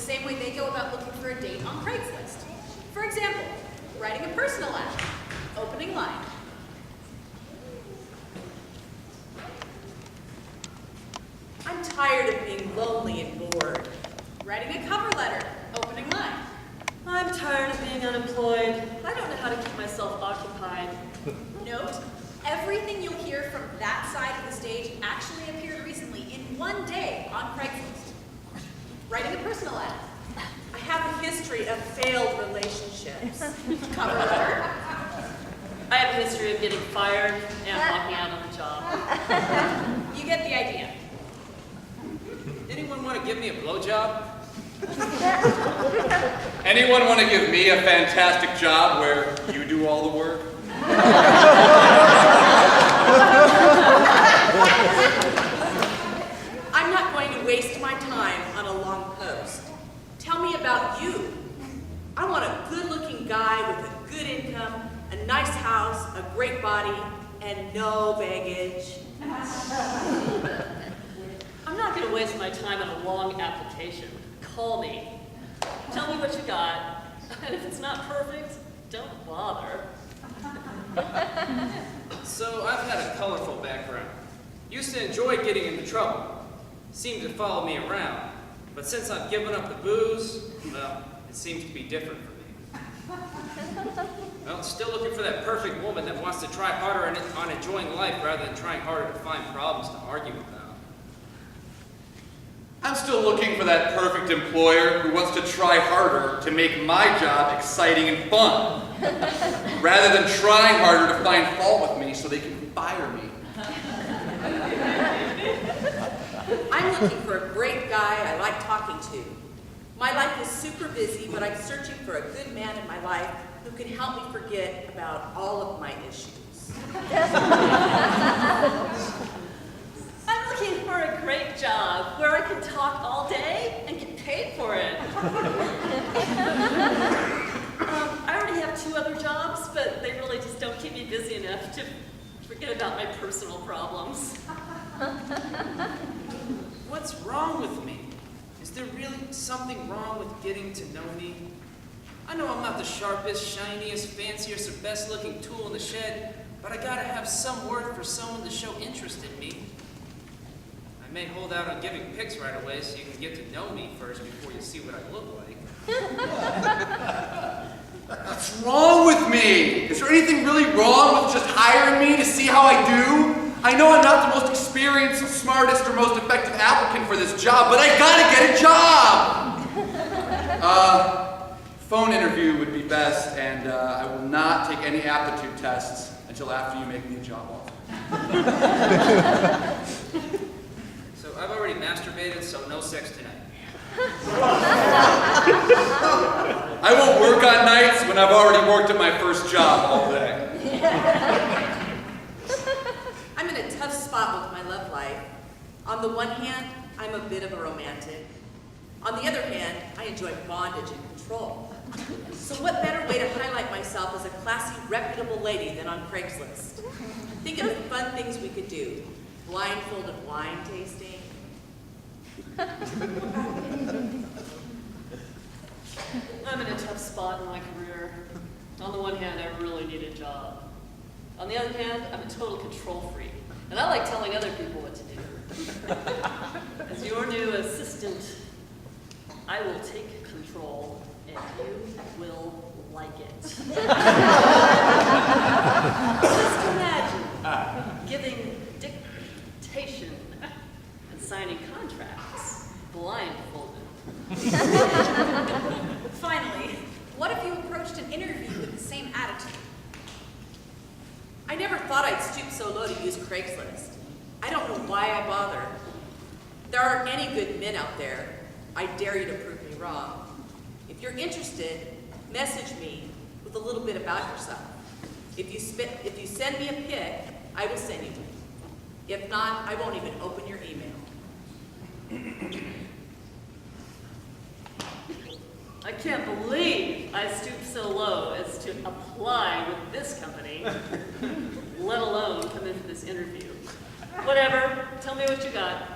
same way they go about looking for a date on Craigslist. For example, writing a personal ad, opening line. I'm tired of being lonely and bored. Writing a cover letter, opening line. I'm tired of being unemployed. I don't know how to keep myself occupied. Note, everything you'll hear from that side of the stage actually appeared recently in one day on Craigslist. Writing a personal ad. I have a history of failed relationships. Cover letter. I have a history of getting fired and walking out on the job. You get the idea. Anyone want to give me a blowjob? Anyone want to give me a fantastic job where you do all the work? I'm not going to waste my time on a long post. Tell me about you. I want a good-looking guy with a good income, a nice house, a great body, and no baggage. I'm not going to waste my time on a long application. Call me. Tell me what you got. And if it's not perfect, don't bother. So I've had a colorful background. Used to enjoy getting into trouble. Seemed to follow me around. But since I've given up the booze, well, it seems to be different for me. Well, still looking for that perfect woman that wants to try harder on enjoying life rather than trying harder to find problems to argue about. I'm still looking for that perfect employer who wants to try harder to make my job exciting and fun, rather than trying harder to find fault with me so they can fire me. I'm looking for a great guy I like talking to. My life is super busy, but I'm searching for a good man in my life who can help me forget about all of my issues. I'm looking for a great job where I can talk all day and get paid for it. I already have 2 other jobs, but they really just don't keep me busy enough to forget about my personal problems. What's wrong with me? Is there really something wrong with getting to know me? I know I'm not the sharpest, shiniest, fanciest, or best-looking tool in the shed, but I gotta have some worth for someone to show interest in me. I may hold out on giving pics right away so you can get to know me first before you see what I look like. What's wrong with me? Is there anything really wrong with just hiring me to see how I do? I know I'm not the most experienced, smartest, or most effective applicant for this job, but I gotta get a job! Phone interview would be best, and I will not take any aptitude tests until after you make me a job offer. So I've already masturbated, so no sex tonight. I won't work on nights when I've already worked at my first job all day. I'm in a tough spot with my love life. On the one hand, I'm a bit of a romantic. On the other hand, I enjoy bondage and control. So what better way to highlight myself as a classy, reputable lady than on Craigslist? Think of the fun things we could do. Blindfolded wine tasting. I'm in a tough spot in my career. On the one hand, I really need a job. On the other hand, I'm a total control freak, and I like telling other people what to do. As your new assistant, I will take control, and you will like it. Just imagine giving dictation and signing contracts blindfolded. Finally, what if you approached an interview with the same attitude? I never thought I'd stoop so low to use Craigslist. I don't know why I bother. There aren't any good men out there. I dare you to prove me wrong. If you're interested, message me with a little bit about yourself. If you send me a pic, I will send you one. If not, I won't even open your email. I can't believe I stooped so low as to apply with this company, let alone come in for this interview. Whatever, tell me what you got.